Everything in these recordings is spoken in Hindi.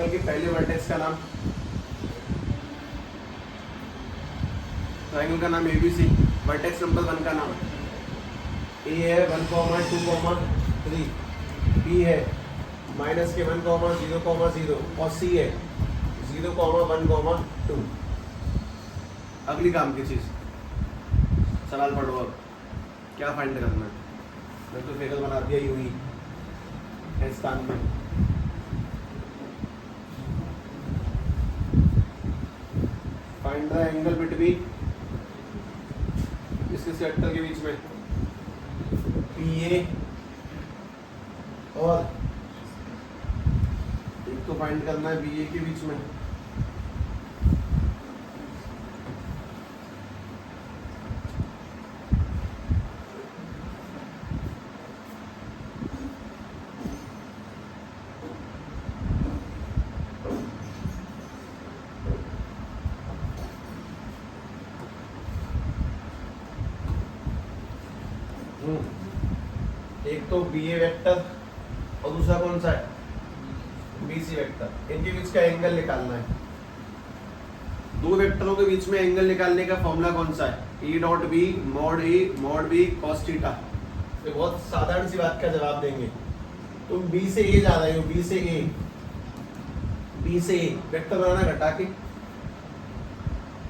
कि पहले वर्टेक्स का नाम, ट्रायंगल का नाम ABC, वर्टेक्स नंबर 1 का नाम A है 1, 2, 3, B है -1, 0, 0 और C है 0, 1, 2। अगली काम की चीज, सवाल पढ़ो अब क्या फाइंड करना है। मैं तो फिगर बना दिया यूं ही इस स्थान में। फाइंड द एंगल बिटवीन इसके सेक्टर के बीच में PA और एक तो फाइंड करना है BA के बीच में। एक तो BA वेक्टर और दूसरा कौन सा है BC वेक्टर। इनके बीच का एंगल निकालना है। दो वेक्टरों के बीच में एंगल निकालने का फॉर्मूला कौन सा है? E dot b mod A mod B cos theta. ये बहुत साधारण सी बात का जवाब देंगे। तुम B से A जा रहे हो, B से A वेक्टर बनाना घटा के।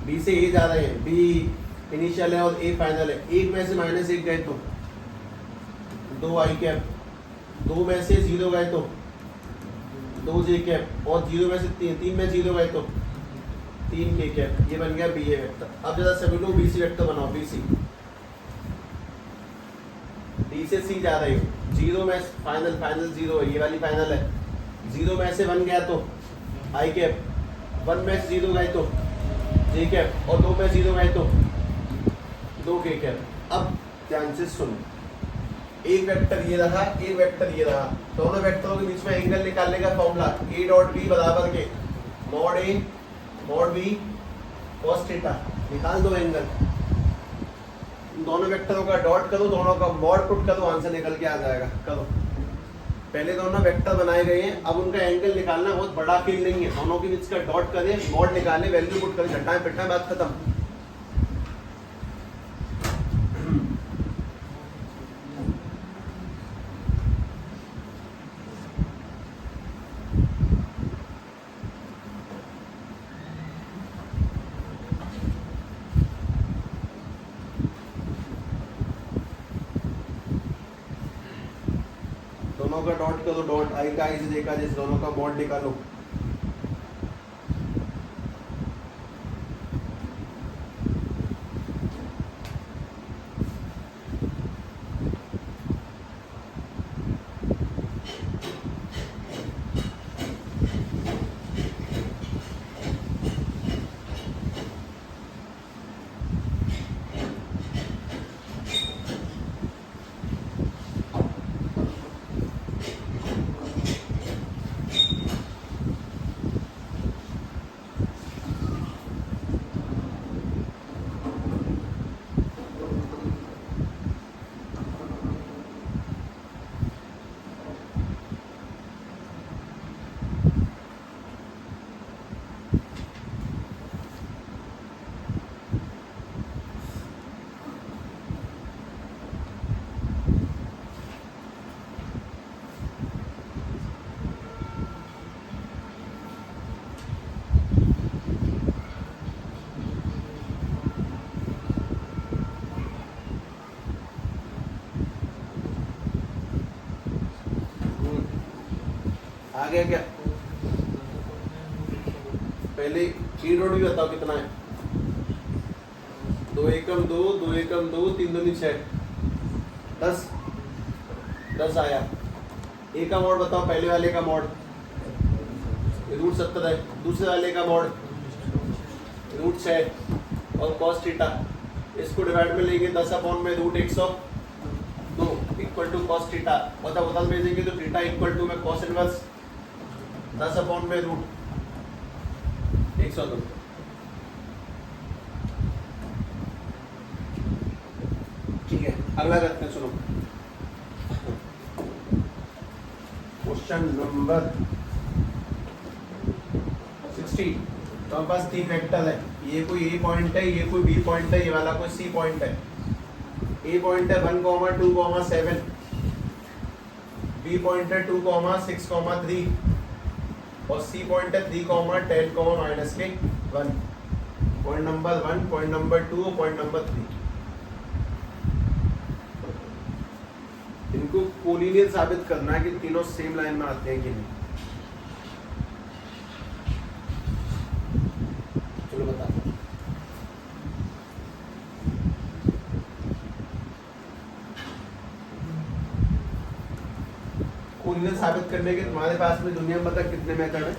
B से A जा रहे हैं, B इनिशियल है और A फाइनल है। एक में से -1 गए तो 2 i कैप, 2 में से 0 गए तो 2 j कैप और 0 में से 3 में 0 गए तो 3 k कैप। ये बन गया BA वेक्टर। अब जरा सभी लोग BC वेक्टर बनाओ। BC D से C जा रहे हो, 0 में फाइनल 0 है, ये वाली फाइनल है। 0 में से 1 गया तो i कैप, 1 में से 0 गए तो j कैप और 2 में 0 गए तो 2 k कैप। अब ध्यान से सुनो, एक वेक्टर ये रहा, एक वेक्टर ये रहा। दोनों वेक्टरों के बीच में एंगल निकालने का फॉर्मूला A डॉट B बराबर के mod A mod B cos theta. निकाल दो एंगल। दोनों वेक्टरों का डॉट करो, दोनों का मॉड पुट करो, आंसर निकल के आ जाएगा। करो। पहले दोनों वेक्टर बनाए गए हैं, अब उनका एंगल निकालना बहुत बड़ा फील्ड नहीं है। दोनों के बीच का डॉट करें, मॉड निकाले, वैल्यू पुट करें, झटाएं पिटाएं, बात खत्म। दोनों का डॉट करो, डॉट आई का आई से देखा जिस दोनों का मॉड निकालो। आ गया क्या? पहले E डॉट भी बताओ कितना है? 2 एकम 2, 2 एकम 2, 3 दूनी 6, 10 आया। ए का मॉड बताओ, पहले वाले का मॉड √70 है, दूसरे वाले का मॉड √6 और cos थीटा। इसको डिवाइड में लेंगे 10 अपॉन में √102 इक्वल टू cos थीटा। मतलब बदल भेजेंगे तो थीटा इक्वल टू में cos इनवर्स 10 अपॉन में √102। ठीक है, अगला करते हैं। सुनो, क्वेश्चन नंबर 16। तो हमारे पास 3 वेक्टर है, ये कोई ए पॉइंट है, ये कोई बी पॉइंट है, ये वाला कोई सी पॉइंट है। ए पॉइंट है 1, 2, 7, बी पॉइंट है 2, 6, 3 और सी पॉइंट है 3, 10, -1। पॉइंट नंबर 1, पॉइंट नंबर 2 और पॉइंट नंबर 3। इनको कोलिनियर साबित करना है कि तीनों सेम लाइन में आते हैं कि नहीं। चलो बता। कोलिनियर साबित करने के तुम्हारे पास में दुनिया में तक कितने मेथड है।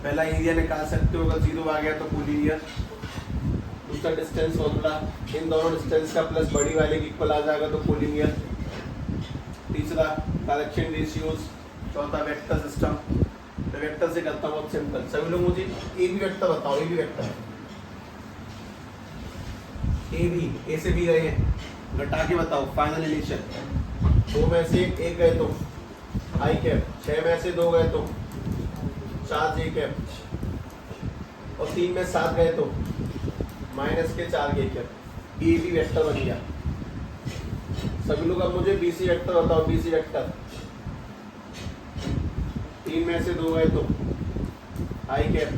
पहला एरिया निकाल सकते हो, अगर 0 आ गया तो कोलिनियर। दूसरा डिस्टेंस फॉर्मूला, इन दोनों डिस्टेंस का प्लस बड़ी वाले की इक्वल आ जाएगा तो कोलिनियर। तीसरा करेक्शन रेशियोज। चौथा वेक्टर सिस्टम। मैं वेक्टर से करता हूँ बहुत सिंपल। सभी लोग मुझे ए बी वेक्टर बताओ। A B vector, A B, A से बी गए हैं, घटा के बताओ फाइनल इनिशियल। 2 में से 1 गए तो आई कैप, 6 में से 2 गए तो 4 जे कैप और 3 में 7 गए तो -4 जे कैप। ए बी वेक्टर बन गया। सभी लोग अब मुझे बी सी वेक्टर बताओ। बी सी वेक्टर 3 में से 2 गए तो आई कैप,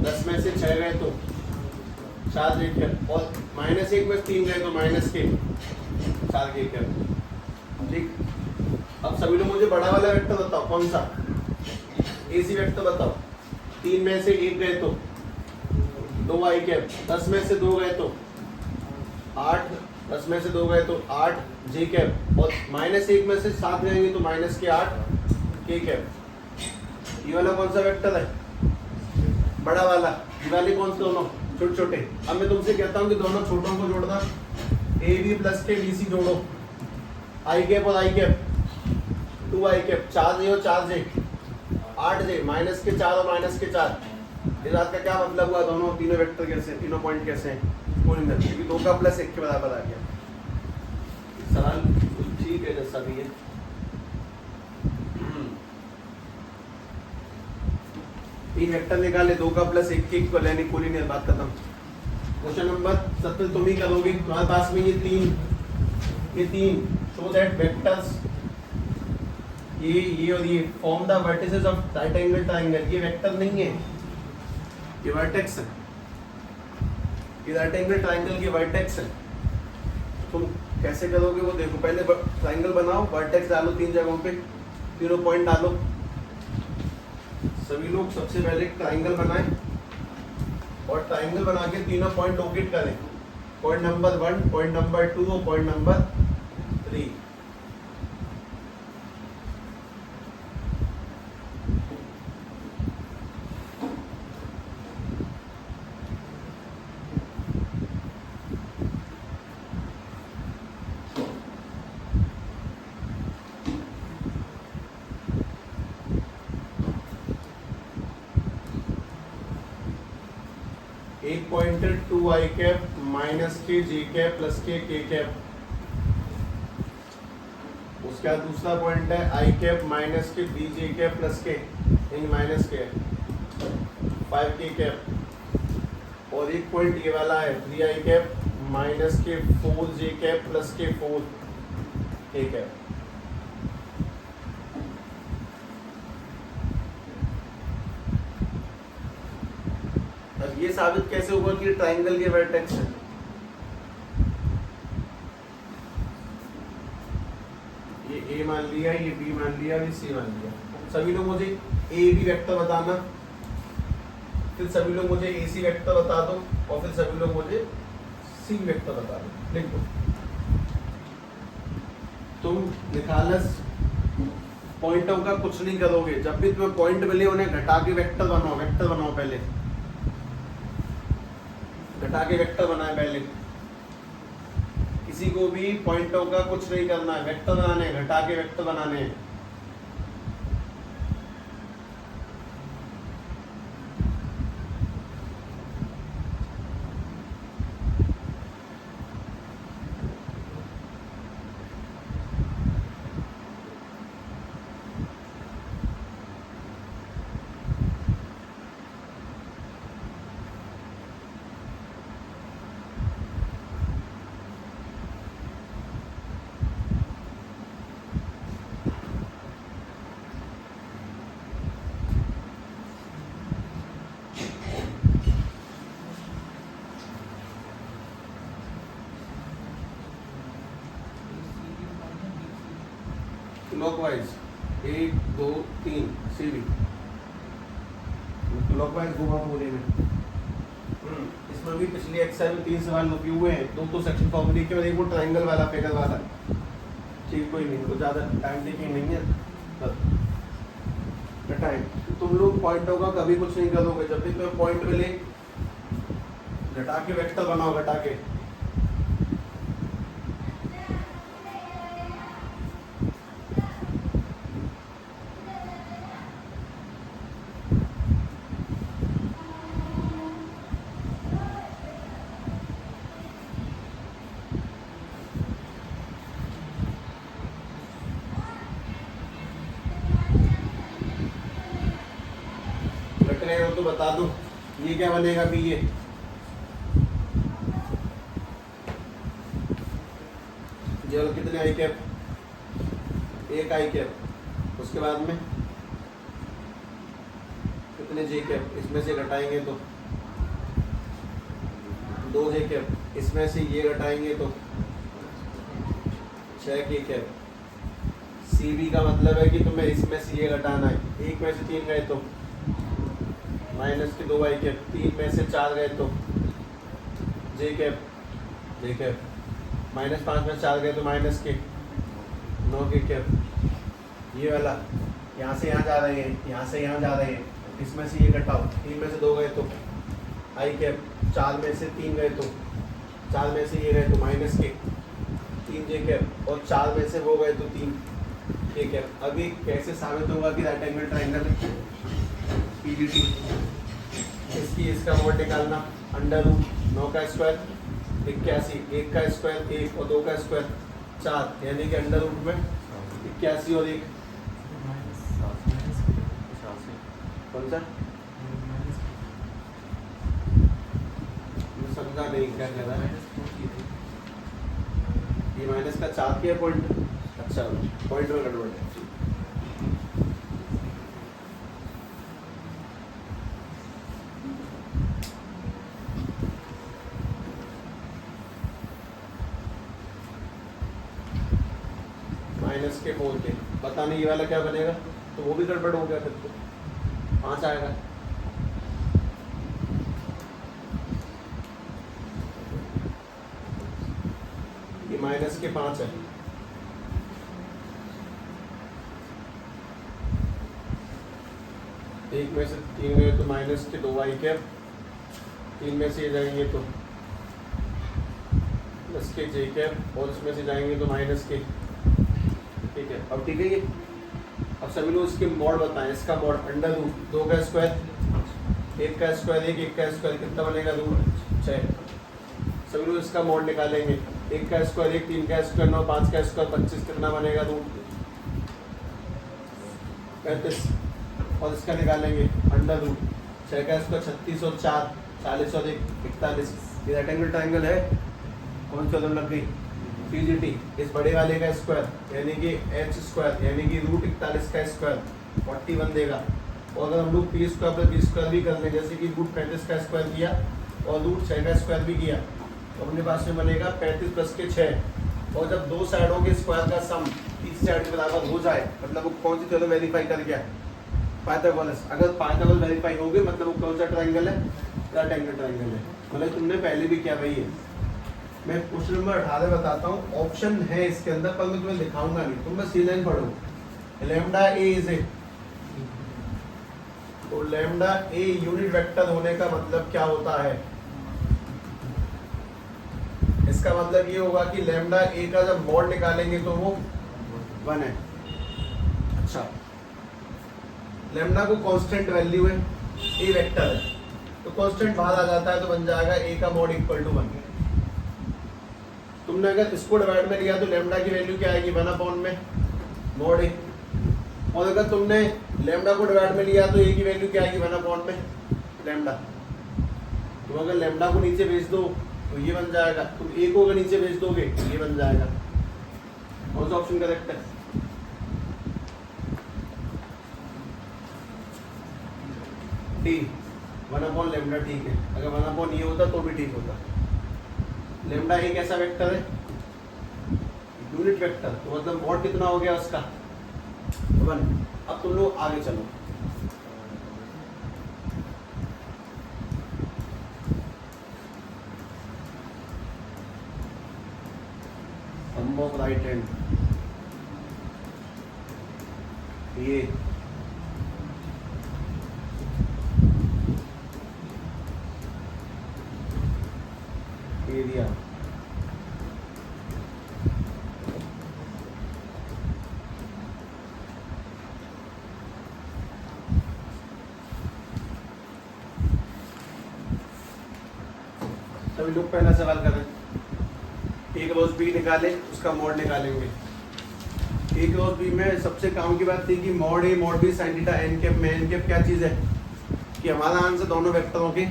10 में से 6 गए तो 4 जे कैप और -1 में 3 गए तो -4 जे कैप। ठीक, अब सभी लोग मुझे बड़ा वाला वेक्टर बताओ कौन सा। ए सी वेक्टर बताओ। 3 में से 1 गए तो 2 आई कैप, 10 में से 2 गए तो 8, 10 में से 2 गए तो 8 जे कैप और -1 में से 7 जाएंगे तो -8 के कैप। ये वाला कौन सा वेक्टर है, बड़ा वाला। ये वाले कौन से दोनों, छोटे छोटे। अब मैं तुमसे कहता हूँ कि दोनों छोटों को जोड़ना। ए बी प्लस के बी सी जोड़ो, आई कैप और आई कैप, 2 आई कैप, 4 जे और 4 जे, 8 जे, -4 और -4। इस बात का क्या मतलब हुआ, दोनों तीनों वेक्टर कैसे, तीनों पॉइंट कैसे हैं, कोलिनियर, क्योंकि 2 का प्लस 1 के बराबर आ गया। सवाल ठीक है जैसा भी है। तीन वेक्टर निकाले, 2 का प्लस 1 के इक्वल, यानी कोलिनियर, बात खत्म। क्वेश्चन नंबर 17 तुम ही करोगे। तुम्हारे पास में ये तीन शो दैट वेक्टर्स, ये और ये form the vertices of right angle triangle. ये वेक्टर नहीं है, ये वर्टेक्स है। ये राइट एंगल ट्रायंगल की वर्टेक्स है। तुम कैसे करोगे वो देखो। पहले ट्रायंगल बनाओ, वर्टेक्स डालो 3 जगहों पे, तीनों पॉइंट डालो। सभी लोग सबसे पहले ट्रायंगल बनाएं और ट्रायंगल बना के तीनों पॉइंट लोकेट करें। पॉइंट नंबर 1, पॉइंट नंबर 2 और पॉइंट नंबर 3। एक पॉइंट है 2 i cap -k j cap plus k cap. उसके बाद दूसरा पॉइंट है i cap -k B j cap plus k -k 5 के कैप। और एक पॉइंट ये वाला है 3 आई कैप -k 4 जे कैप प्लस के 4 के कैप। अब ये साबित कैसे होगा कि ट्रायंगल के वर्टेक्स है। ये ए मान लिया, ये बी मान लिया, ये सी मान लिया। सभी लोग मुझे ए बी वेक्टर बताना, फिर सभी लोग मुझे ए सी वेक्टर बता दो और फिर सभी लोग मुझे सी वेक्टर बता दो। लिख दो। तुम निकालस पॉइंटों का कुछ नहीं करोगे। जब भी तुम्हें पॉइंट मिले उन्हें घटा के वेक्टर बनाओ। वेक्टर बनाओ, पहले घटा के वेक्टर बनाए। पहले किसी को भी पॉइंटों का कुछ नहीं करना है, वेक्टर बनाने हैं, घटा के वेक्टर बनाने हैं। क्लॉकवाइज 1 2 3 सीबी क्लॉकवाइज घुमा पूरे में। इसमें भी पिछली एक्सरसाइज में 3 सवाल रुके हुए हैं, 2 सेक्शन फॉर्म लिखे और एक वो ट्रायंगल वाला फिगर वाला। ठीक, कोई नहीं, तो ज़्यादा टाइम टेकिंग नहीं है। टाइम तुम लोग पॉइंटों का कभी कुछ नहीं करोगे, जब भी तुम्हें पॉइंट मिले घटा के वेक्टर बनाओ, घटा के। हो तो बता दो, ये क्या बनेगा भी ये जो कितने आई कैप, एक आई कैप, उसके बाद में कितने जे कैप, इसमें से घटाएंगे तो 2 जे कैप, इसमें से ये घटाएंगे तो 6 के कैप। सी बी का मतलब है कि तुम्हें इसमें से ये घटाना है, एक में से 3 गए तो माइनस के 2 आई कैप, 3 में से 4 गए तो जे कैप, जे कैप, माइनस 5 में 4 गए तो माइनस के 9 के कैप। ये वाला यहाँ से यहाँ जा रहे हैं, यहाँ से यहाँ जा रहे हैं, इसमें से ये घटाओ, 3 में से 2 गए तो आई कैप, 4 में से 3 गए तो 4 में से ये गए तो माइनस के 3 जे कैप, और 4 में से वो गए तो 3 के कैप। अभी कैसे साबित होगा कि राइट एंगल ट्रायंगल पीडीटी, इसकी इसका मोड निकालना, अंडर रूट 9 का स्क्वायर 81, 1 का स्क्वायर 1 और 2 का स्क्वायर 4, यानी कि अंडर रूट में 81 और 1 कौन सा समझा नहीं क्या कह रहा है। ये माइनस का 4 के पॉइंट, अच्छा पॉइंट में गड़बड़ है। माइनस के 4 के, पता नहीं ये वाला क्या बनेगा, तो वो भी गड़बड़ हो गया, फिर तो 5 आएगा। ये माइनस के 5 है, एक में से 3 गए तो माइनस के 2 आई कैप, 3 में से जाएंगे तो प्लस के जे कैप, और इसमें से जाएंगे तो माइनस के। ठीक है, अब ठीक है ये। अब सभी लोग इसके मॉड बताएं। इसका मॉड अंडर रूट 2 का स्क्वायर, 1 का स्क्वायर 1 का स्क्वायर कितना बनेगा, रूट 6। सभी लोग इसका मॉड निकालेंगे, 1 का स्क्वायर 1, 3 का स्क्वायर 9, 5 का स्क्वायर 25, कितना बनेगा, रूट 35। और इसका निकालेंगे अंडर रूट 6 का स्क्वायर 36 और 4 40 और 1 41। ये रेक्टेंगल ट्रायंगल है, कौन सी कदम लग गई, पीजीटी। इस बड़े वाले का स्क्वायर यानी कि एच स्क्वायर यानी कि रूट 41 का स्क्वायर 41 देगा। और अगर हम लोग p square plus b square भी कर लें, जैसे कि रूट 35 का स्क्वायर किया और रूट 6 का स्क्वायर भी किया, तो अपने पास में बनेगा 35 प्लस के 6। और जब दो साइडों के स्क्वायर का सम तीसरी साइड के बराबर हो जाए, मतलब वो कौन सी थ्योरम वेरीफाई कर गया, पाइथागोरस। अगर पाइथागोरस वेरीफाई हो गए मतलब वो कौन सा ट्रायंगल है, रेक्टेंगल ट्रायंगल है। मतलब तुमने पहले भी क्या भाई है, मैं क्वेश्चन नंबर 18 बताता हूँ, ऑप्शन है इसके अंदर पर मैं तुम्हें दिखाऊंगा नहीं, तुम बस ये लाइन पढ़ो। लैम्डा ए इज ए, तो लैम्डा ए यूनिट वेक्टर होने का मतलब क्या होता है, इसका मतलब ये होगा कि लैम्डा ए का जब मॉड निकालेंगे तो वो 1 है। अच्छा, लैम्डा को कांस्टेंट वैल्यू है, ए वेक्टर है, तो कांस्टेंट बाहर आ जाता है तो बन जाएगा ए का मॉड इक्वल टू 1। तुमने अगर इसको डिवाइड में लिया तो लैम्डा की वैल्यू क्या आएगी, 1 में मॉड ए। और अगर तुमने लैम्डा को डिवाइड में लिया तो ए की वैल्यू क्या आएगी, 1 में लैम्डा। तुम अगर लैम्डा को नीचे भेज दो तो ये बन जाएगा, तुम ए को अगर नीचे भेज दोगे तो ये बन जाएगा। कौन सा ऑप्शन करेक्ट है, टी 1 लैम्डा। ठीक है, अगर 1 ये होता तो भी ठीक होता। लैम्डा एक ऐसा वेक्टर है यूनिट वेक्टर, तो मतलब मॉड कितना हो गया उसका 1। अब तुम लोग आगे चलो। सम ऑफ राइट हैंड ये एरिया सभी लोग पहला सवाल कर रहे हैं। एक रोज बी निकाले, उसका मॉड निकालेंगे। एक रोज बी में सबसे काम की बात थी कि mod A mod B sine theta n cap में। एन कैप क्या चीज़ है कि हमारा आंसर दोनों वेक्टरों के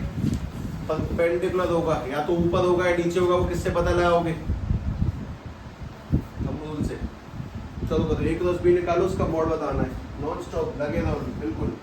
परपेंडिकुलर होगा, या तो ऊपर होगा या नीचे होगा। वो किससे पता लगाओगे? हम रूल से। चलो करो, एक रोज बी निकालो, उसका मॉड बताना है। नॉन स्टॉप लगे ना बिल्कुल।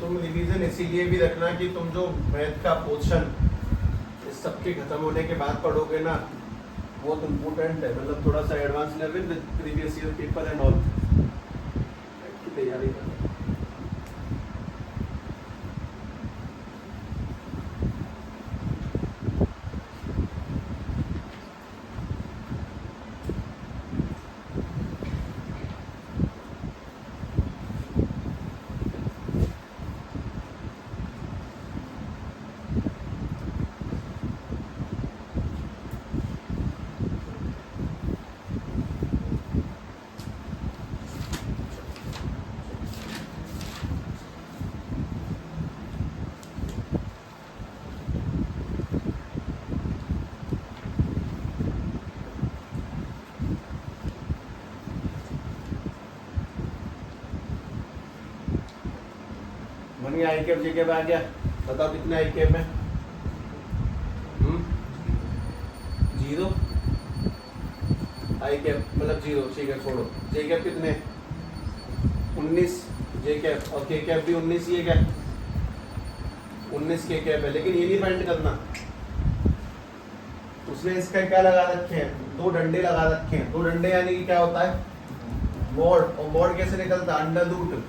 तुम रिवीजन इसीलिए भी रखना कि तुम जो मैथ का पोर्शन इस सब के खत्म होने के बाद पढ़ोगे ना, बहुत इम्पोर्टेंट है। मतलब थोड़ा सा advance level with previous year paper and all की तैयारी करना। मनी आई कैप जे कैप आ गया, बताओ कितने आई कैप है? 0 आई कैप मतलब 0, ठीक है छोड़ो। जे कैप कितने? 19 जे कैप, और के कैप भी 19 ये क्या 19 के कैप है। लेकिन ये नहीं फाइंड करना, उसने इसका क्या लगा रखे हैं? 2 डंडे लगा रखे हैं। 2 डंडे यानी कि क्या होता है? मॉड। और मॉड कैसे निकलता है? Under root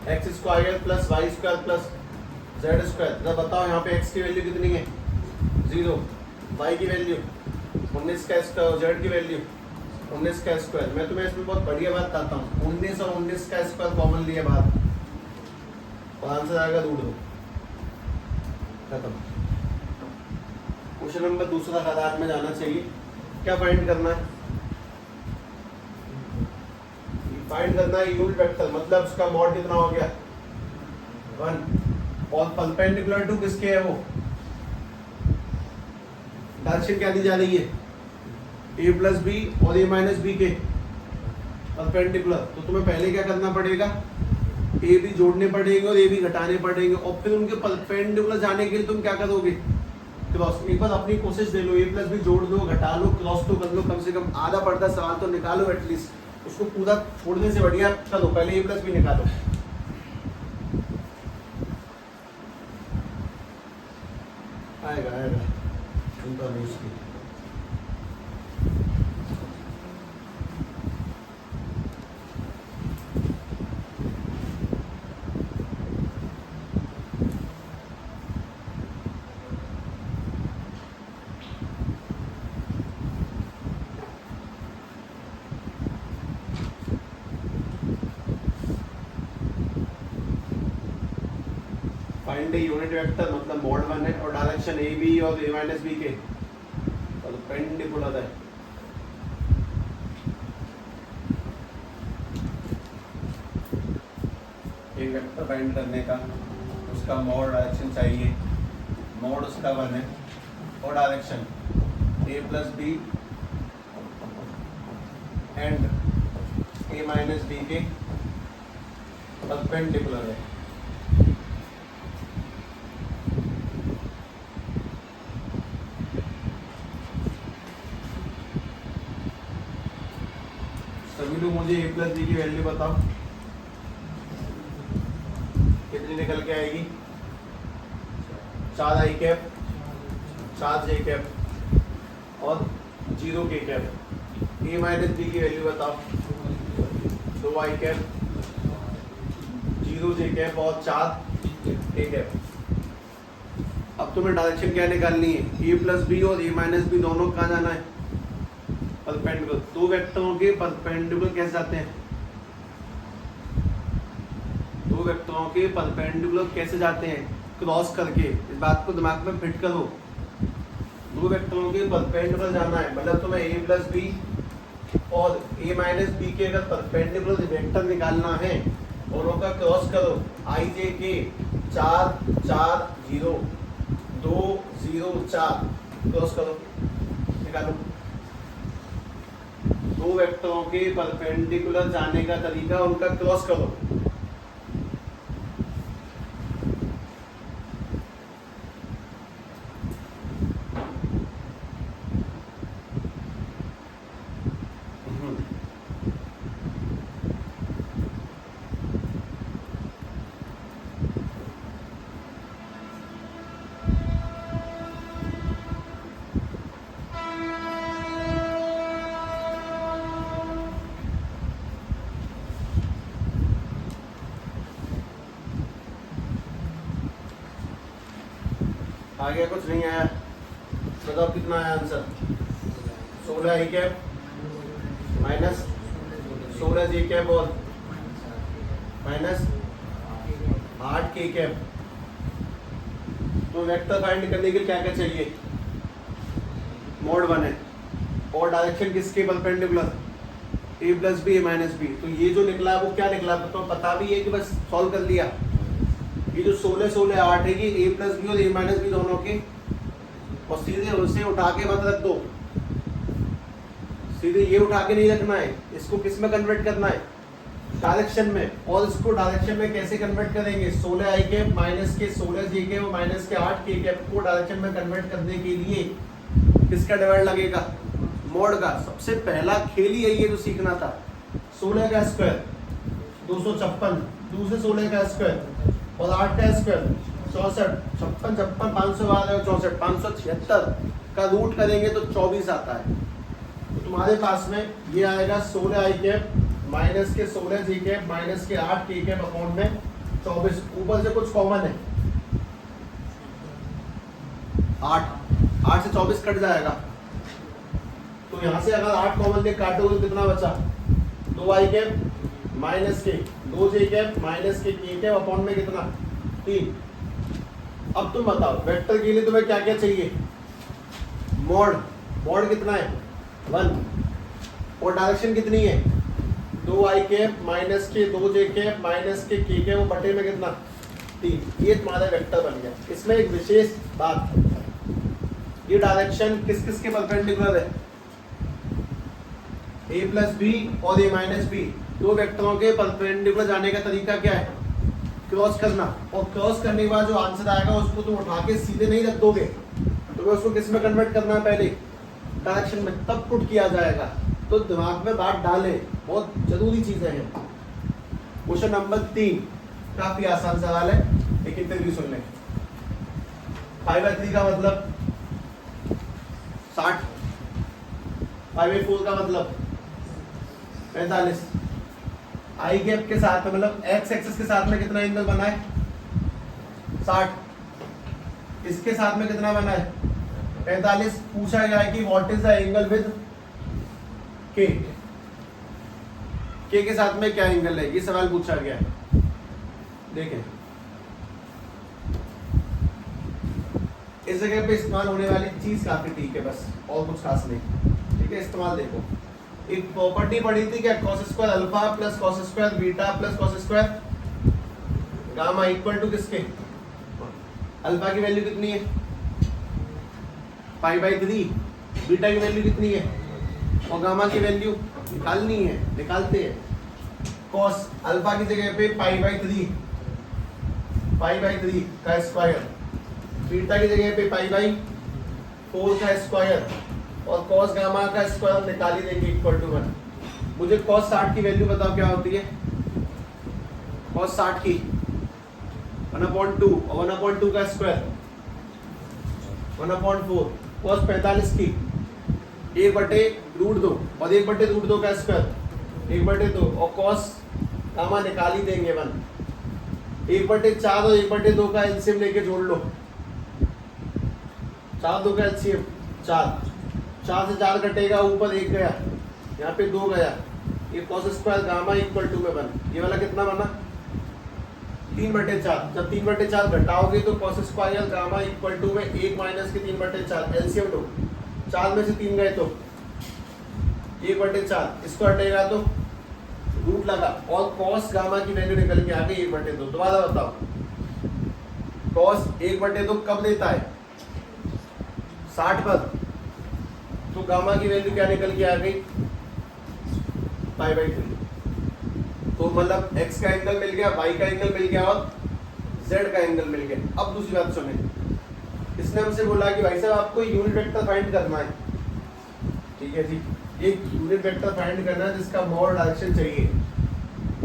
x square plus y square plus z square. जब बताओ यहाँ पे एक्स की वैल्यू कितनी है? 0। वाई की वैल्यू 19 का स्क्वायर, जेड की वैल्यू 19 का स्क्वायर। मैं तुम्हें इसमें बहुत बढ़िया बात बताता हूँ। 19 और 19 का स्क्वायर कॉमन लिया बात, और आंसर आएगा √2। खत्म। क्वेश्चन नंबर दूसरा कतार में जाना चाहिए। क्या फाइंड करना है? फाइंड करना है यूनिट वेक्टर, मतलब उसका मॉड कितना हो गया? 1। और परपेंडिकुलर टू किसके है वो? डायरेक्शन क्या दी जा रही है? a प्लस बी और a माइनस बी के परपेंडिकुलर। तो तुम्हें पहले क्या करना पड़ेगा? a भी जोड़ने पड़ेंगे और a भी घटाने पड़ेंगे, और फिर उनके परपेंडिकुलर जाने के लिए तुम क्या करोगे? क्रॉस। एक बार अपनी कोशिश दे लो, a प्लस बी जोड़ लो, घटा लो, क्रॉस तो कर लो, कम से कम आधा पड़ता सवाल तो निकालो एटलीस्ट। उसको पूरा छोड़ने से बढ़िया चलो पहले a प्लस बी निकालो। आएगा आएगा, चिंता नहीं उसकी। फाइंड ए यूनिट वेक्टर मतलब मॉड 1 है, और डायरेक्शन ए बी और a माइनस बी के परपेंडिकुलर है। एक वेक्टर फाइंड करने का, उसका मोड डायरेक्शन चाहिए, मोड उसका 1 है और direction a plus b and a minus b के परपेंडिकुलर है। सभी लोग मुझे a प्लस बी की वैल्यू बताओ, कितनी निकल के आएगी? 4 आई कैप, 4 जे कैप और 0 के कैप। a माइनस बी की वैल्यू बताओ, 2 आई कैप, 0 जे कैप और 4 ए कैप। अब तुम्हें डायरेक्शन क्या निकालनी है? a प्लस बी और a माइनस बी दोनों कहाँ जाना है? परपेंडिकुलर। दो वेक्टरों के परपेंडिकुलर कैसे जाते हैं? दो वेक्टरों के परपेंडिकुलर कैसे जाते हैं? क्रॉस करके। इस बात को दिमाग में फिट करो। दो वेक्टरों के परपेंडिकुलर जाना है, मतलब तुम्हें a प्लस बी और a माइनस बी के अगर परपेंडिकुलर वेक्टर निकालना है और उनका क्रॉस करो। आई जे के 4 4 0 2 0 4 क्रॉस करो, निकालो। दो वेक्टरों के परपेंडिकुलर जाने का तरीका, उनका क्रॉस करो। आगे कुछ नहीं आया, बताओ कितना आया आंसर? 16 आई कैप माइनस 16 जे कैप और माइनस 8 के कैप। तो वेक्टर फाइंड करने के लिए क्या क्या चाहिए? मोड 1 है और डायरेक्शन किसके perpendicular? a plus B, a minus B. तो ये जो निकला वो क्या निकला? तो पता भी है कि बस सॉल्व कर लिया। ये जो 16 16 8 है ये a प्लस बी और a माइनस बी दोनों के, और सीधे उसे उठा के मत रख दो। सीधे ये उठा के नहीं रखना है, इसको किस में कन्वर्ट करना है? डायरेक्शन में। और इसको डायरेक्शन में कैसे कन्वर्ट करेंगे? 16 आई कैप माइनस के 16 जे कैप और माइनस के 8 के कैप को डायरेक्शन में कन्वर्ट करने के लिए किसका डिवाइड लगेगा? मोड का। सबसे पहला खेल ही यही है जो सीखना था। 16 का स्क्वायर 256, दूसरे 16 का स्क्वायर और 8 का स्क्वायर 64, 56 56 512 और 64 576 का रूट करेंगे तो 24 आता है। तो तुम्हारे पास में ये आएगा 16 आई कैप माइनस के 16 जी कैप माइनस के 8 के कैप अपॉन में 24। ऊपर से कुछ कॉमन है, 8 से 24 कट जाएगा। तो यहाँ से अगर 8 कॉमन ले काटोगे तो कितना बचा? 2 आई कैप माइनस के 2 जे कैप माइनस के कैप अपॉन में कितना? 3। अब तुम बताओ वेक्टर के लिए तुम्हें क्या क्या चाहिए? मोड। मोड कितना है? 1। और डायरेक्शन कितनी है? 2 आई कैप माइनस के 2 जे कैप माइनस के कैप वो बटे में कितना? 3। ये तुम्हारा वेक्टर बन गया। इसमें एक विशेष बात, ये डायरेक्शन किस किस के परपेंडिकुलर है? a प्लस बी और a माइनस बी। दो वेक्टरों के परपेंडिकुलर जाने का तरीका क्या है? क्रॉस करना। और क्रॉस करने के बाद जो आंसर आएगा उसको तुम उठा के सीधे नहीं रख दोगे, तो उसको किस में कन्वर्ट करना है? पहले डायरेक्शन में, तब पुट किया जाएगा। तो दिमाग में बात डालें, बहुत जरूरी चीजें हैं। क्वेश्चन नंबर 3 काफी आसान सवाल है, लेकिन फिर भी सुन लें। 5/3 का मतलब 60, 5/4 का मतलब 45। आई गैप के साथ में मतलब एक्स एक्सिस के साथ में कितना एंगल बना है? 60। इसके साथ में कितना बना है? 45। पूछा गया है कि what is the angle with के। के साथ में क्या एंगल है, ये सवाल पूछा गया है। देखें इस जगह पे इस्तेमाल होने वाली चीज काफी ठीक है, बस और कुछ खास नहीं। ठीक है, इस्तेमाल देखो। एक प्रॉपर्टी पढ़ी थी क्या? cos square alpha plus cos square beta plus cos square gamma equal to किसके, अल्फा की वैल्यू कितनी है पाई बाई 3, बीटा की वैल्यू कितनी है और गामा की वैल्यू निकालनी है, निकालते हैं। कॉस अल्फा की जगह पे पाई बाई 3 का स्क्वायर, बीटा की जगह पे पाई बाई 4 का स्क्वायर और कॉस गामा का स्क्वायर निकाल ही देंगे इक्वल टू 1। मुझे कॉस 60 की वैल्यू बताओ क्या होती है, कॉस 60 की 1/2 और 1/2 का स्क्वायर 1/4, कॉस 45 की 1/√2 और 1/√2 का स्क्वायर 1/2 और कॉस गामा निकाल ही देंगे 1। 1/4 और 1/2 का एलसीएम लेके जोड़ लो, 4 2 का एलसीएम 4 से 4 कटेगा, ऊपर 1 गया, यहाँ पे 2 गया, ये cos square gamma equal to में 1। ये वाला कितना बना 3/4। जब 3/4 घटाओगे तो cos square gamma equal to में 1 माइनस के 3/4 एलसीएम लो, 4 में से 3 गए तो 1/4, इसको हटेगा तो रूट लगा और कॉस गामा की वैल्यू निकल के आ गई 1/2। दोबारा बताओ कॉस 1/2 कब देता है 60 पर, तो गामा की वैल्यू क्या निकल के आ गई पाई बाई 3। तो मतलब x का एंगल मिल गया, y का एंगल मिल गया और z का एंगल मिल गया। अब दूसरी बात सुने, इसने हमसे बोला कि भाई साहब आपको यूनिट वेक्टर फाइंड करना है, ठीक है जी, ये यूनिट वेक्टर फाइंड करना है जिसका मोड डायरेक्शन चाहिए।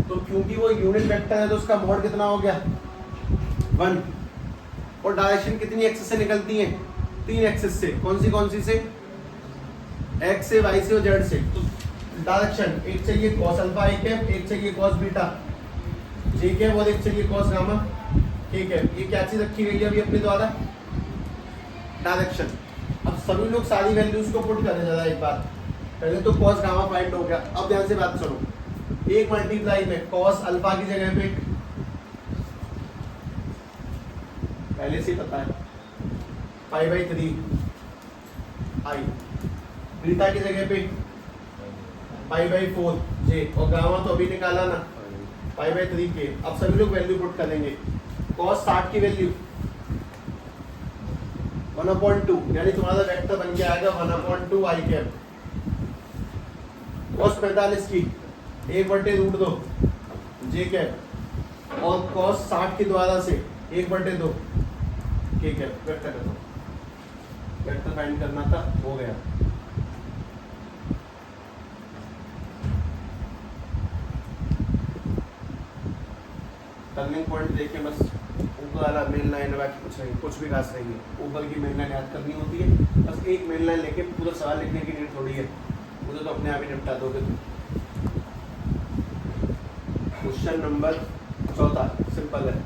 तो क्योंकि वो यूनिट वेक्टर है तो उसका मोड कितना हो गया 1 और डायरेक्शन कितनी एक्सिस से निकलती है 3 एक्सिस से, कौन सी से x से y से और z से। तो डायरेक्शन एक चाहिए cos अल्फा एक है, एक चाहिए cos बीटा ठीक है, और एक चाहिए cos गामा ठीक है। ये क्या चीज रखी गई है अभी अपने द्वारा डायरेक्शन। अब सभी लोग सारी वैल्यूज को पुट करें जरा एक बार, पहले तो cos गामा फाइंड हो गया। अब ध्यान से बात सुनो, एक मल्टीप्लाई में cos अल्फा की जगह पे पहले से पता है पाई बाई 3 आई, बीटा की जगह पे पाई बाई 4 जे और गामा तो अभी निकाला ना पाई बाई 3 के। अब सभी लोग वैल्यू पुट करेंगे, cos 60 की वैल्यू 1/2 यानी तुम्हारा वेक्टर बन के आएगा 1/2 आई कैप। cos 45 की 1/√2 जे कैप और cos 60 के द्वारा से 1/2 के कैप। वेक्टर करना, वेक्टर फाइंड करना था, हो गया। टर्निंग पॉइंट देख के बस ऊपर वाला मेन लाइन है, बाकी कुछ नहीं, कुछ भी खास नहीं है। ऊपर की मेन लाइन याद करनी होती है, बस एक मेन लाइन लेके पूरा सवाल लिखने की नीड थोड़ी है, मुझे तो अपने आप ही निपटा दोगे। क्वेश्चन नंबर 14 सिंपल है।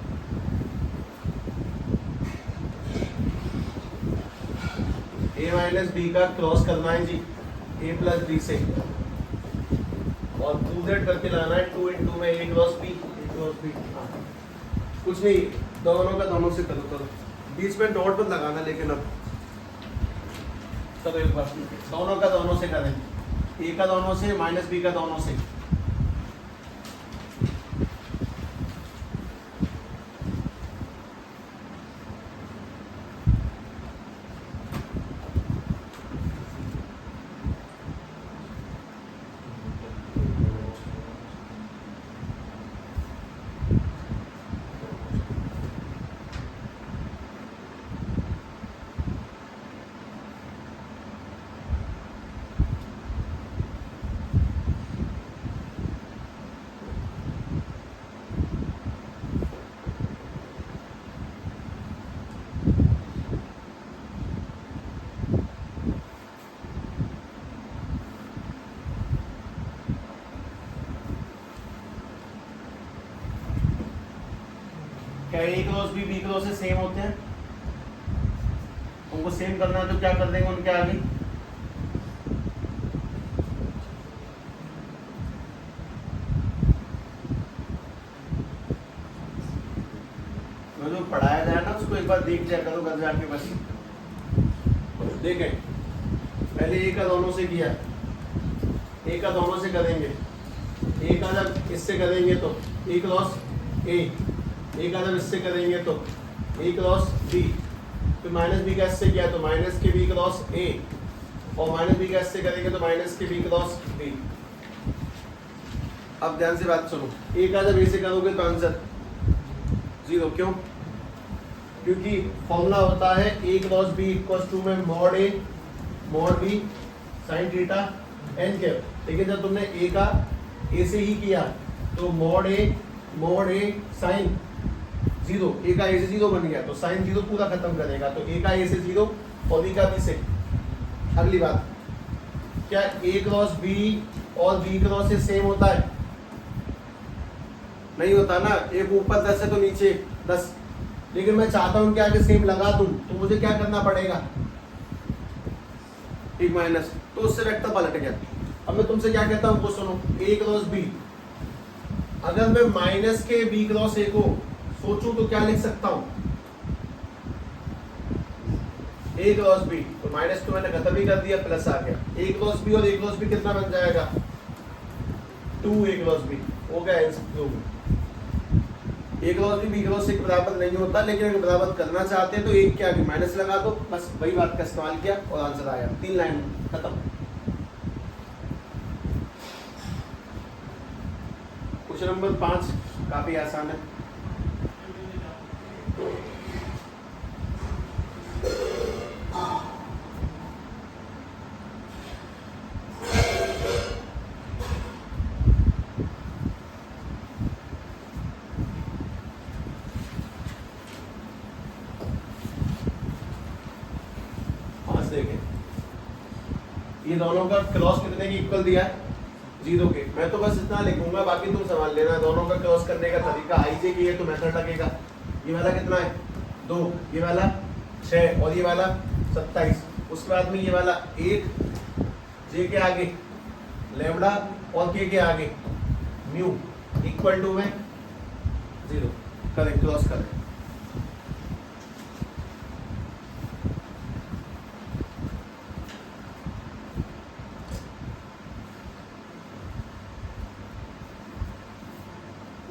a माइनस बी का क्रॉस करना है जी a प्लस बी से और 2z करके लाना है 2 into में a क्रॉस बी कुछ नहीं, दोनों का दोनों से करो, बीच में डॉट मत लगाना, लेकिन अब चलो एक बार दोनों का दोनों से करें, ए का दोनों से माइनस बी का दोनों से। क्या ए क्रॉस बी बी क्रॉस से सेम होते हैं? उनको सेम करना है तो क्या कर देंगे उनके आगे, जो पढ़ाया जाए ना उसको एक बार देख लिया करो घर जाके। बस देखें, पहले ए का दोनों से किया, ए का दोनों से करेंगे, ए का जब इससे करेंगे तो ए क्रॉस ए एक अगर इससे करेंगे तो ए क्रॉस बी, फिर माइनस बी का इससे किया तो माइनस के बी क्रॉस ए, और माइनस बी का इससे करेंगे तो माइनस के बी क्रॉस बी। अब ध्यान से बात सुनो, ए का जब ए से करोगे तो आंसर 0, क्यों? क्योंकि फॉर्मूला होता है A cross B equals to में mod A mod B sine theta n cap, लेकिन जब तुमने ए का ए से ही किया तो मॉड ए साइन 0, ए का ए से 0 बन गया तो साइन 0 पूरा खत्म करेगा, तो ए का ए से 0 और बी का बी से। अगली बात, क्या ए क्रॉस बी और बी क्रॉस ए सेम होता है? नहीं होता ना, एक ऊपर 10 है तो नीचे 10, लेकिन मैं चाहता हूं कि आगे सेम लगा दूं, तो मुझे क्या करना पड़ेगा? एक माइनस, तो उससे वेक्टर पलट गया। अब मैं तुमसे क्या कहता हूं वो सुनो, ए क्रॉस बी, अगर मैं माइनस के बी क्रॉस ए को सोचूं तो क्या लिख सकता हूं? ए क्रॉस बी, तो माइनस तो मैंने खत्म ही कर दिया, प्लस आ गया, ए क्रॉस बी और ए क्रॉस बी कितना बन जाएगा? 2 ए क्रॉस बी हो गया answer. A cross B cross A के बराबर नहीं होता, लेकिन अगर बराबर करना चाहते हैं तो एक के आगे माइनस लगा दो, बस वही बात का इस्तेमाल किया और आंसर आया, 3 लाइन खत्म। क्वेश्चन नंबर 5 काफी आसान है। ये दोनों का क्रॉस कितने की इक्वल दिया है? 0 के। मैं तो बस इतना लिखूंगा, बाकी तुम संभाल लेना। दोनों का क्रॉस करने का तरीका आई जे की है तो मेथड लगेगा। ये वाला कितना है? 2, ये वाला 6 और ये वाला 27। उसके बाद में ये वाला 1 जे के आगे लैम्डा और के आगे म्यू इक्वल टू में 0 करें, क्रॉस करें।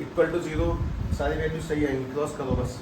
इक्वल टू 0, सारी वैल्यू सही आएंगी, क्रॉस करो बस।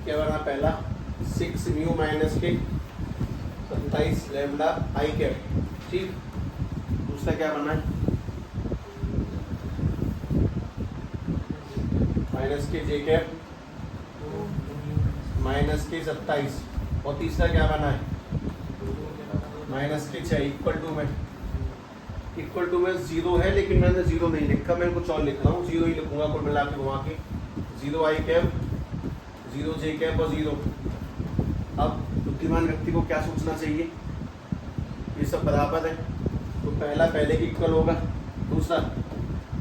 क्या बना? पहला 6 म्यू माइनस के 27 लैम्डा आई कैप, ठीक। दूसरा क्या बना है? माइनस के जे कैप माइनस के 27, और तीसरा क्या बना है? माइनस के 6 इक्वल टू में 0 है, लेकिन मैंने 0 नहीं लिखा, मैं कुछ और लिख रहा हूँ, 0 ही लिखूंगा कुल मिला के घुमा के। 0 आई कैप 0 जे कैप और 0। अब बुद्धिमान व्यक्ति को क्या सोचना चाहिए? ये सब बराबर है तो पहला पहले के इक्वल होगा, दूसरा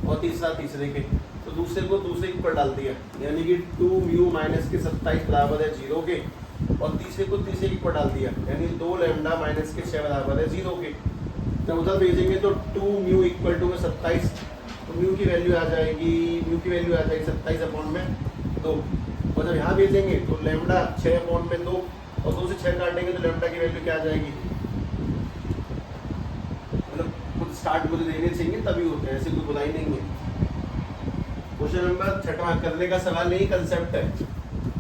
और तीसरा तीसरे के, तो दूसरे को दूसरे के ऊपर डाल दिया, यानी कि 2 म्यू माइनस के 27 बराबर है 0 के, और तीसरे को तीसरे के ऊपर डाल दिया, यानी 2 लैम्डा माइनस के 6 बराबर है 0 के। जब उधर भेजेंगे तो 2 म्यू इक्वल टू में 27, तो म्यू की वैल्यू आ जाएगी 27/2, और जब यहाँ भेजेंगे तो लैम्डा 6/2, और 2 से 6 काटेंगे तो लैम्डा की वैल्यू क्या आ जाएगी, मतलब कुछ स्टार्ट मुझे देने चाहिए तभी होते हैं, ऐसे कोई बुराई नहीं है। क्वेश्चन नंबर 6 करने का सवाल नहीं, कंसेप्ट है।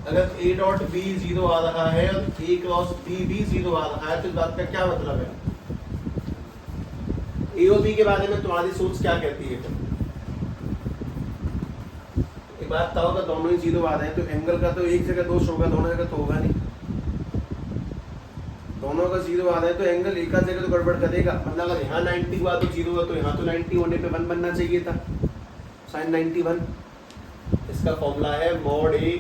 अगर A डॉट B 0 आ रहा है और A क्रॉस B भी 0 आ रहा है, तो इस बात का क्या मतलब है? A और B के बारे में तुम्हारी सोच क्या कहती है? एक बात बताओ, अगर दोनों ही 0 आ रहे हैं तो एंगल का तो एक जगह दोष होगा, दोनों जगह तो होगा नहीं। दोनों का 0 आ रहा है तो एंगल एक जगह तो गड़बड़ करेगा, मतलब अगर यहाँ 90 हुआ तो 0 हुआ, तो यहाँ तो 90 होने पे 1 बनना चाहिए था, sin 91। इसका फॉर्मूला है mod A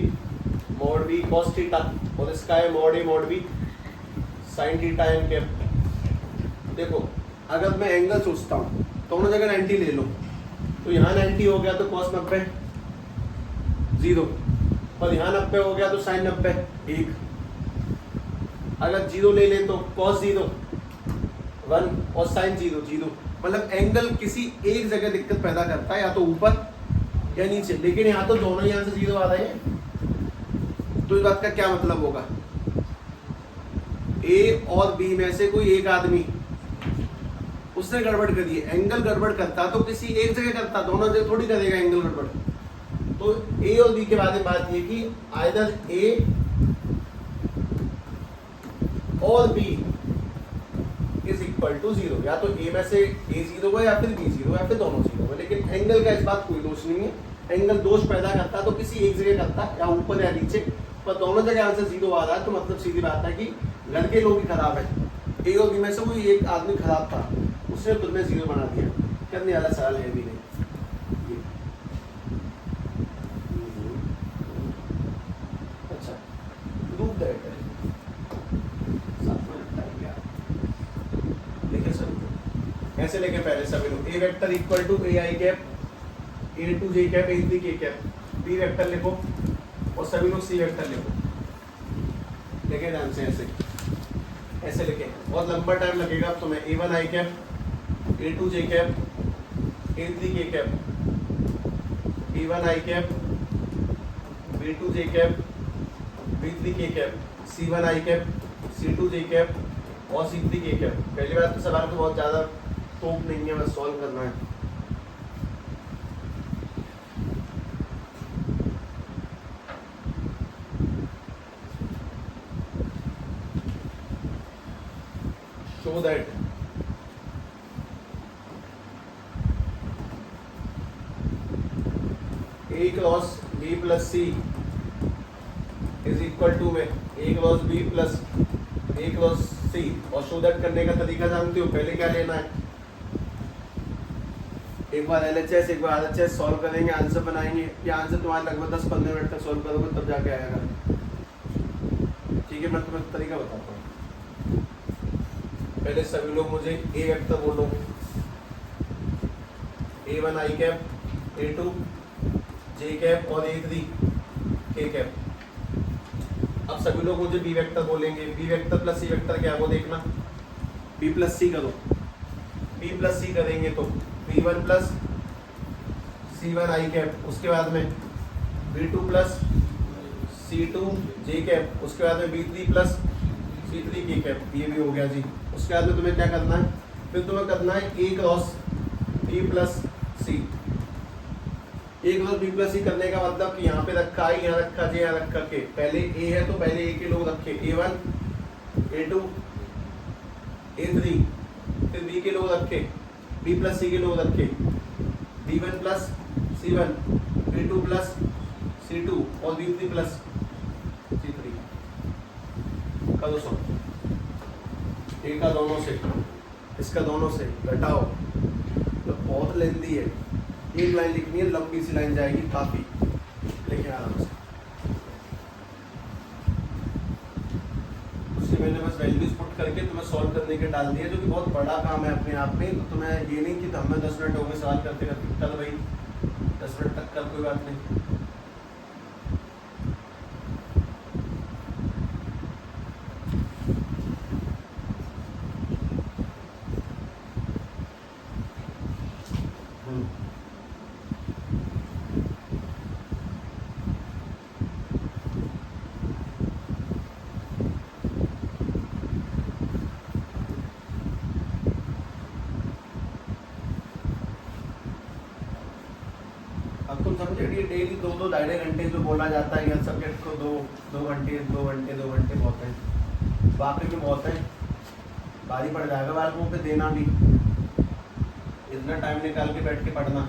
mod B cos theta, और इसका है mod A mod B sin theta n cap. देखो अगर मैं एंगल सोचता हूँ, दोनों जगह 90 ले लो, तो यहाँ 90 हो गया तो cos 90 0, और यहाँ 90 हो गया तो sin 90 1। अगर 0 ले ले तो cos 0 1 और sin 0 0, मतलब एंगल किसी एक जगह दिक्कत पैदा करता है, या तो ऊपर या नीचे, लेकिन यहाँ तो दोनों ही यहाँ से 0 आ रहे हैं, तो इस बात का क्या मतलब होगा? A और B में से कोई एक आदमी उसने गड़बड़ करी है, एंगल गड़बड़ करता तो किसी एक जगह करता, दोनों जगह थोड़ी करेगा एंगल गड़बड़। तो A और B के बारे में बात ये कि आइदर A और B इज इक्वल टू 0, या तो A में से A 0 है, या फिर B 0 है, या फिर दोनों 0 है, लेकिन एंगल का इस बात कोई दोष नहीं है। एंगल दोष पैदा करता तो किसी एक जगह करता, या ऊपर या नीचे, पर दोनों जगह आंसर 0 आ रहा है, तो मतलब सीधी बात है कि घर के लोग ही खराब है। A और B में से कोई एक आदमी खराब था, उसने खुद में 0 बना दिया। करने वाला सवाल है भी नहीं। अच्छा, प्रूव दैट है, देखिए सर कैसे लेके पहले सभी लोग A vector equal to AI cap A2J cap A3K cap, B vector लिखो और सभी लोग C वेक्टर लिखो, लेके ध्यान से ऐसे लिखे, बहुत लंबा टाइम लगेगा अब तुम्हें। A1I cap A2J cap A3K cap, B1I cap B2J cap B3K cap, C1I cap C2J cap और C3K कैप। पहली बात तो सवाल तो बहुत ज़्यादा तोप नहीं है, बस सॉल्व करना है। Show that A cross B plus C is equal to में A cross B plus A cross C, और शो दैट करने का तरीका जानते हो, पहले क्या लेना है, एक बार LHS एक बार RHS सॉल्व करेंगे, आंसर बनाएंगे। ये आंसर तुम्हारे लगभग 10-15 मिनट तक सॉल्व करोगे तब जाके आएगा। ठीक है, मैं तुम्हें तरीका बताता हूँ। पहले सभी लोग मुझे A वेक्टर बोलो, A1I कैप A2J कैप और A3K कैप। अब सभी लोग मुझे B वेक्टर बोलेंगे, B vector plus C vector क्या है वो देखना। B प्लस C करो, B प्लस C करेंगे तो B1 प्लस C1I कैप, उसके बाद में B2 प्लस C2J कैप, उसके बाद में B3 प्लस C3K कैप, ये भी हो गया जी। उसके बाद में तुम्हें क्या करना है, फिर तुम्हें करना है A cross B plus C। A cross B plus C करने का मतलब कि यहाँ पे रखा I, यहाँ रखा J, यहाँ रखा K। पहले A है तो पहले A के लोग रखे, A1 A2 A3, फिर B के लोग रखे, B प्लस C के लोग रखे, B1 plus C1, B2 plus C2 और B3 प्लस C3। करो सो, A का दोनों से, इसका दोनों से घटाओ, तो बहुत लेंदी है, एक लाइन लिखनी है, लंबी सी लाइन जाएगी काफी, लेकिन आराम से। उसी में मैंने बस वैल्यूज पुट करके तुम्हें सॉल्व करने के डाल दिया, जो कि बहुत बड़ा काम है अपने आप में। तो तुम्हें ये नहीं कि हमें 10 मिनट हो गए सवाल करते करते, कल भाई 10 मिनट तक कर, कोई बात नहीं। अब तुम समझे, ये डेली 2-2 ढाई घंटे जो बोला जाता है हर सब्जेक्ट को, 2 घंटे 2 घंटे 2 घंटे बहुत है, वाकई में बहुत है। भारी पड़ जाएगा बालकों पे देना भी, इतना टाइम निकाल के बैठ के पढ़ना।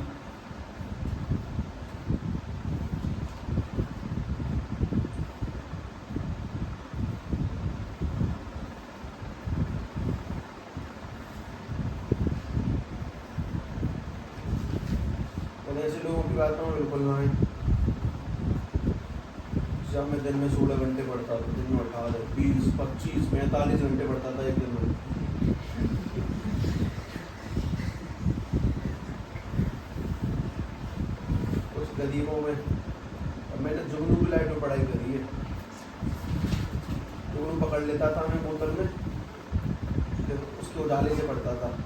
तो ऐसे लोगों की बात में बिल्कुल ना है। जब मैं दिन में 16 घंटे पढ़ता था, दिन में 18 20 25 45 घंटे पढ़ता था एक दिन में। कुछ गरीबों में, अब मैंने जुगनू की लाइट में पढ़ाई करी है। जुगनू पकड़ लेता था मैं बोतल में, फिर उसके उजाले से पढ़ता था।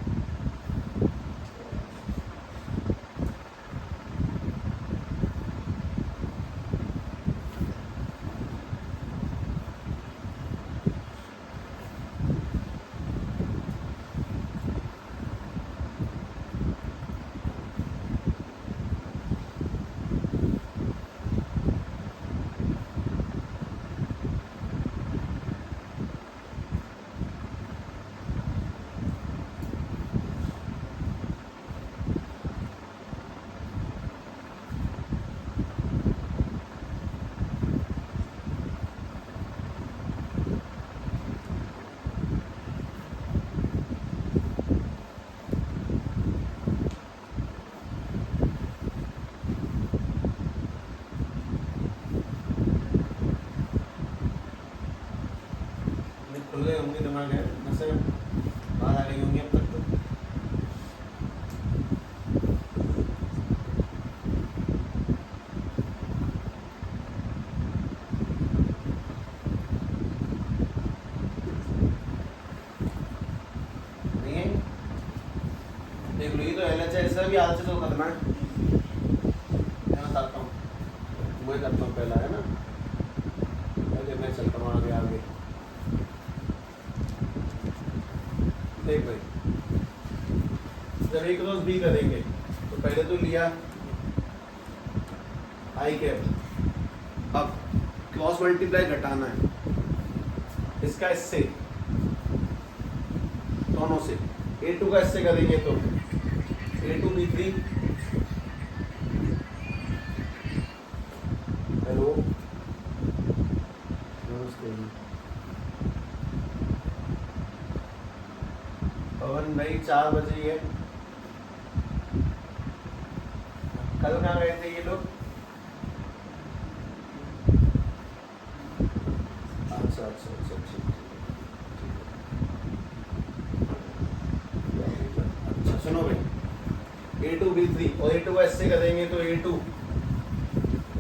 खुल गए होंगे दिमाग है, नसें बाहर आ गई होंगी अब तक तो। नहीं है, देख लो, ये तो LHS भी आज से तो करना है। मैं बताता हूँ, मैं करता हूँ पहला, है ना। पहले मैं चलता हूँ आगे आगे। देख भाई, जब एक रोज बी करेंगे तो पहले तो लिया आई कैप, अब क्रॉस मल्टीप्लाई घटाना है इसका इससे, दोनों से। A2 का इससे करेंगे तो A2 B3, हेलो पवन भाई, 4 बजे ही है। कल कहाँ गए थे ये लोग? अच्छा अच्छा अच्छा ठीक। अच्छा सुनो भाई, A2 B3 और A2 का इससे करेंगे तो A2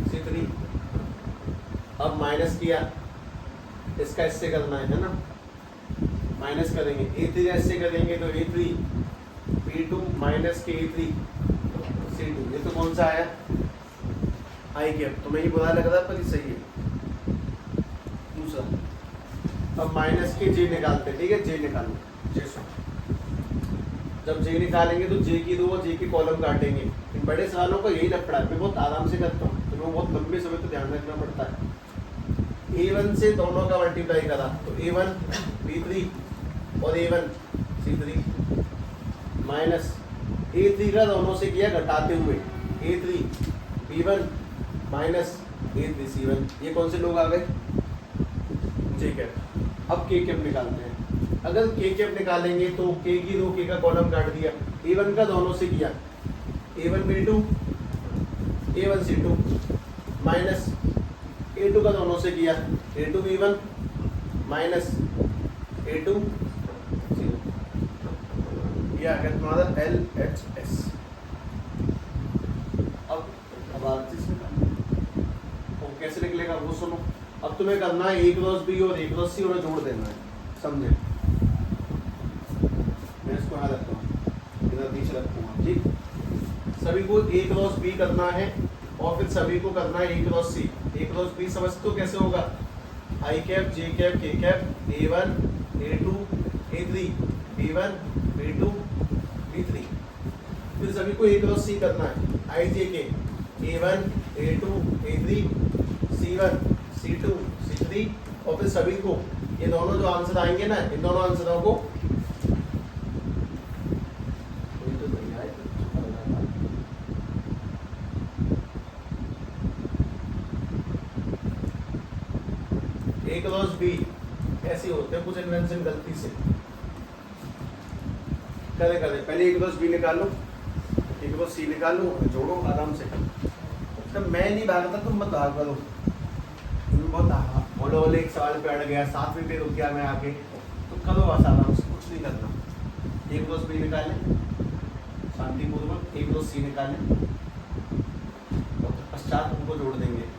C3। अब माइनस किया, इसका इससे करना है ना, माइनस करेंगे। A3 का इससे करेंगे तो A3 B2 माइनस के A3 C2। ये तो कौन सा आया? आई कैप। तो मैं ये बुरा लग रहा पर ये सही है। दूसरा, अब माइनस के J निकालते, ठीक है, J निकालो, J। जब J निकालेंगे तो J की रो और J की कॉलम काटेंगे। इन बड़े सवालों को यही लफड़ा है, मैं बहुत आराम से करता हूँ, तो मैं बहुत लंबे समय तो ध्यान रखना पड़ता है। A1 से दोनों का मल्टीप्लाई करा तो A1 B3 और A1 C3 माइनस A3 का दोनों से किया घटाते हुए A3 B1 minus A3 C1। ये कौन से लोग आ गए? J cap. अब K कैप निकालते हैं। अगर K कैप निकालेंगे तो K की रो K का कॉलम काट दिया, A1 का दोनों से किया A1 B2 A1 C2 minus A2 का दोनों से किया A2 B1 माइनस A2 0, ये आ गया तुम्हारा LHS। अब आरसीएस निकाल, वो कैसे निकलेगा वो सुनो। अब तुम्हें करना है A क्रॉस B और A क्रॉस C उन्हें जोड़ देना है, समझे? मैं इसको यहाँ रखता हूँ, इधर नीचे रखूंगा, ठीक। सभी को A क्रॉस B करना है और फिर सभी को करना है A cross C। A cross B समझते हो कैसे होगा? I cap J cap K cap A1 A2 A3 B1 B2 B3। फिर सभी को A क्रॉस C करना है, I J K A1 A2 A3 C1 C2 C3 और फिर सभी को ये दोनों जो आंसर आएंगे ना, इन दोनों आंसरों को A क्रॉस B ऐसे होते हैं कुछ इन्वेंशन गलती से करे पहले A क्रॉस B निकालो, A क्रॉस C निकालो, जोड़ो आराम से। तब मैं नहीं भागता, तुम मत भाग करो, तुम बहुत बोलो बोले एक सवाल पे अड़ गया, 7वें पे रुक गया मैं आके, तो करो बस आराम से, कुछ नहीं करना। A क्रॉस B निकालें शांतिपूर्वक, A क्रॉस C निकालें और पश्चात उनको जोड़ देंगे।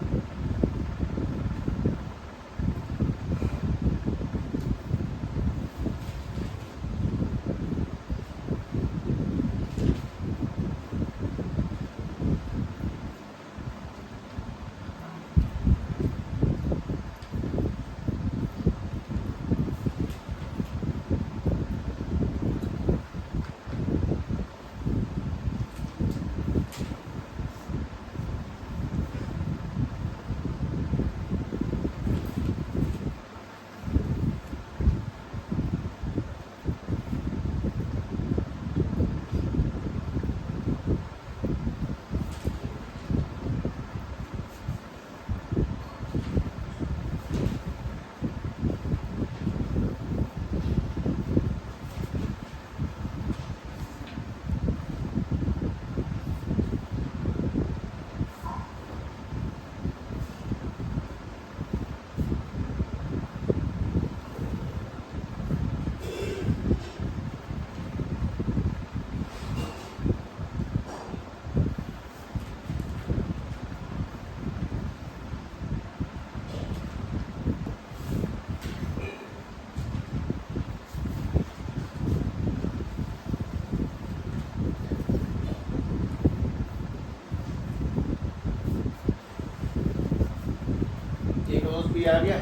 भी आ गया।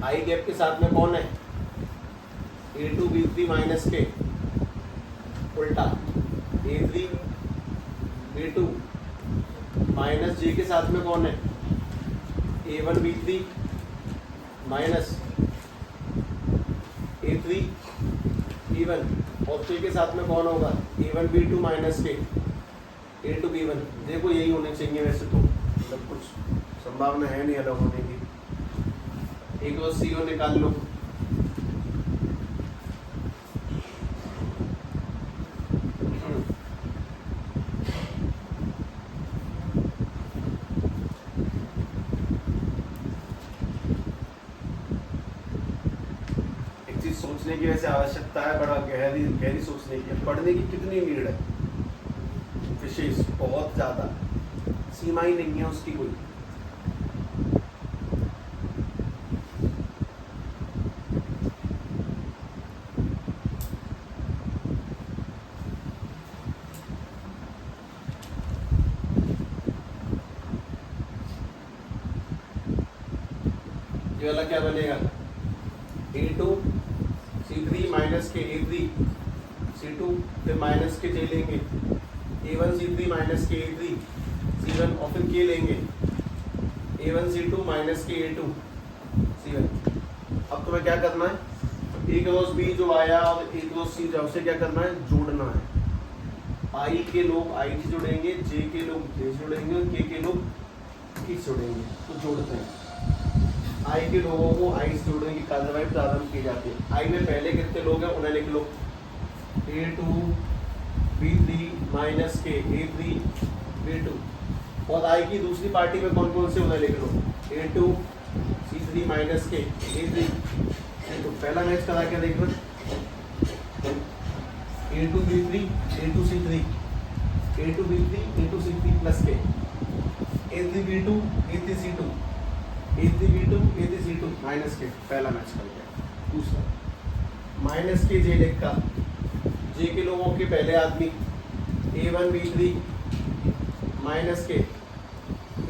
आई गैप के साथ में कौन है? A2 B3 माइनस के उल्टा A3 B2 माइनस J के साथ में कौन है? A1 B3 minus A3 B1 और K के साथ में कौन होगा? A1 B2 माइनस के A2 B1। देखो यही होने चाहिए वैसे तो, मतलब कुछ संभावना है नहीं अलग होने की। एक और CO निकाल लो। एक चीज सोचने की वैसे आवश्यकता है, बड़ा गहरी गहरी सोचने की। पढ़ने की कितनी नीड है? विशेष बहुत ज्यादा, सीमा ही नहीं है उसकी कोई। ये वाला क्या बनेगा? A2 C3 माइनस के A3 C2 फिर माइनस के J लेंगे, A1 C3 माइनस के A3 C1 और फिर K लेंगे, A1 C2 माइनस के A2 C1। अब तुम्हें क्या करना है? A क्रॉस B जो आया और A क्रॉस C जो, उसे क्या करना है? जोड़ना है। I के लोग I से जुड़ेंगे, J के लोग J से जुड़ेंगे और K के लोग K से जुड़ेंगे। तो जोड़ते हैं। I के लोगों को I से जोड़ने की कार्रवाई प्रारंभ की जाती है। I में पहले कितने लोग हैं उन्हें लिख लो। A2 B3 माइनस के A3 B2 और I की दूसरी पार्टी में कौन कौन से उन्हें लिख लो। A2 C3 माइनस के A3, तो पहला मैच करा क्या देखो, A2 B3 A2 C3 A2 B3 A2 C3 plus के A3 B2 A3 C2 A3 B2 A3 C2 minus के, पहला मैच कर गया। दूसरा माइनस के जे डेक का, जे के लोगों के पहले आदमी A1 B3 माइनस के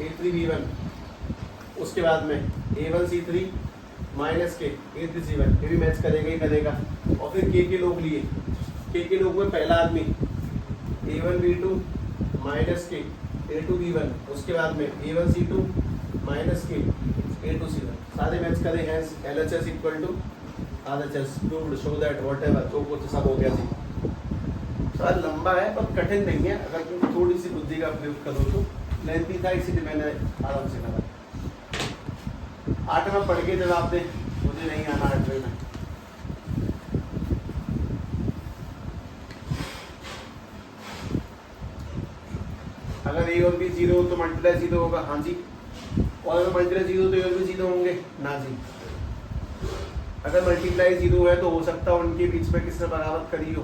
A3 B1, उसके बाद में A1 C3 माइनस के A3 C1, ये भी मैच करेगा ही करेगा। और फिर के लोग लिए, के लोग में पहला आदमी A1 B2 माइनस के A2 B1, उसके बाद में A1 C2 माइनस के A2 C1, सारे मैच करे हैं। LHS equal to RHS, proved, show that, whatever, जो कुछ सब हो गया जी। थोड़ा लंबा है पर कठिन नहीं है, अगर तुम थोड़ी सी बुद्धि का प्रयोग करो तो। लेंथी था इसीलिए मैंने आराम से करा। 8 में पढ़ के जवाब दे, मुझे नहीं आना 8वीं में। अगर A और B 0 हो तो मल्टीप्लाई 0 होगा, हाँ जी। और अगर मल्टीप्लाई 0 तो A और B 0 होंगे, ना जी। अगर मल्टीप्लाई 0 है तो हो सकता है उनके बीच में किसने बगावत करी हो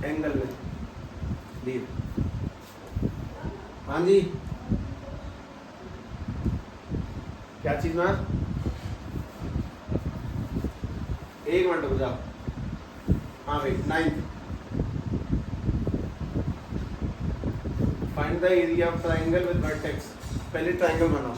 एंगल में, डी। हाँ जी, क्या चीज में? एक मिनट रुक जाओ। हाँ भाई, 9th, find the area of triangle with vertex. पहले ट्राइंगल बनाओ।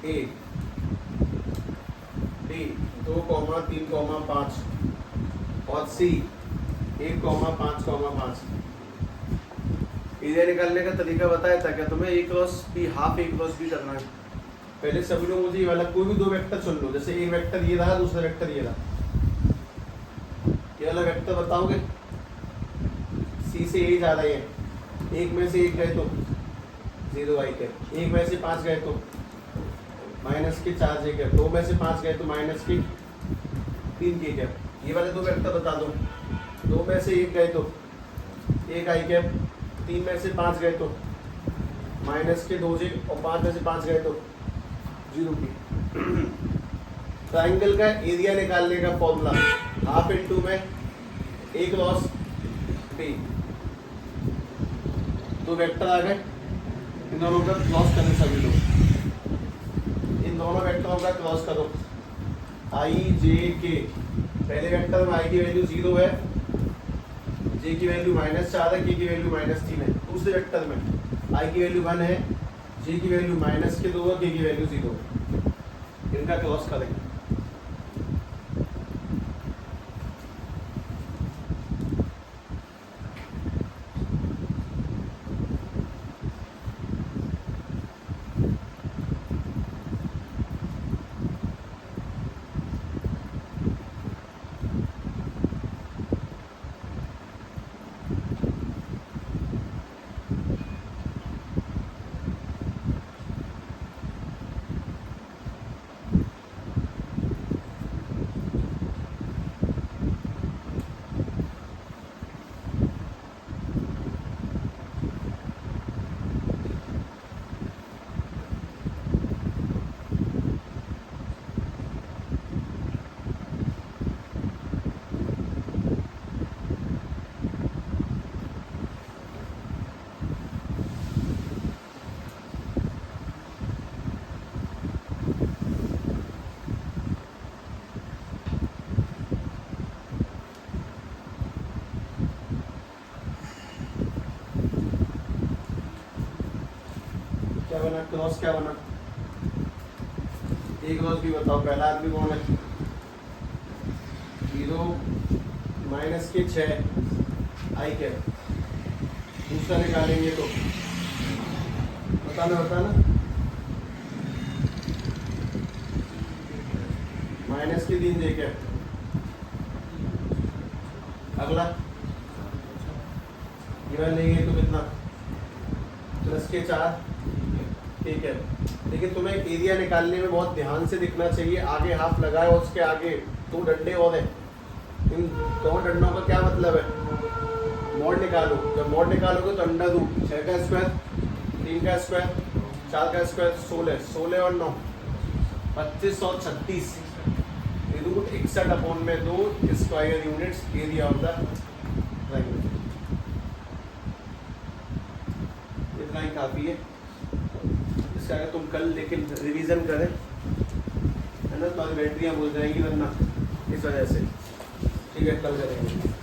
A B 2,3,5 और C 1,5,5। एरिया निकालने का तरीका बताया था क्या तुम्हें? A cross B, half A cross B करना है। पहले सभी लोग मुझे ये वाला कोई भी 2 वेक्टर चुन लो। जैसे एक वेक्टर ये रहा, दूसरा वेक्टर ये रहा। ये वाला वेक्टर बताओगे, C से A जा रही है, एक में से 1 गए तो 0 आई के, एक में से 5 गए तो माइनस के 4 जे कैप, 2 में से 5 गए तो माइनस के 3 के कैप। ये वाले 2 वेक्टर बता दो। 2 में से 1 गए तो 1 आई कैप, 3 में से 5 गए तो माइनस के 2 जे, और 5 में से 5 गए तो 0 की। ट्राइंगल का एरिया निकालने का फॉर्मूला, हाफ इंटू में A क्रॉस B। 2 वेक्टर आ गए, इन दोनों का क्रॉस करें सभी लोग। इन दोनों वेक्टरों का क्रॉस करो, I J K। पहले वेक्टर में I की वैल्यू 0 है, J की वैल्यू -4 है, K की वैल्यू -3 है। दूसरे वेक्टर में I की वैल्यू 1 है, J की वैल्यू -2 है, K की वैल्यू 0 है। इनका क्रॉस करें। बना, क्रॉस क्या बना, एक क्रॉस भी बताओ, पहला आदमी कौन है, 0 माइनस के 6 आई कैप, दूसरा निकालेंगे तो बताना माइनस के 3 जे कैप, अगला ये वाला लेंगे तो कितना, प्लस के 4, ठीक है। लेकिन तुम्हें एरिया निकालने में बहुत ध्यान से दिखना चाहिए, आगे हाफ लगाए और उसके आगे 2 डंडे और हैं, इन 2 डंडों का क्या मतलब है, मोड निकालो, जब मोड निकालोगे तो अंडर रूट 6 का स्क्वायर, 3 का स्क्वायर, 4 का स्क्वायर, 16, 16 और 9 25 और 36, root 61/2 square units area of the triangle. इतना ही काफ़ी है, इसका अगर तुम कल लेकिन रिवीजन करें है ना, तो बैटरियाँ भूल जाएंगी वरना, इस वजह से, ठीक है कल करेंगे।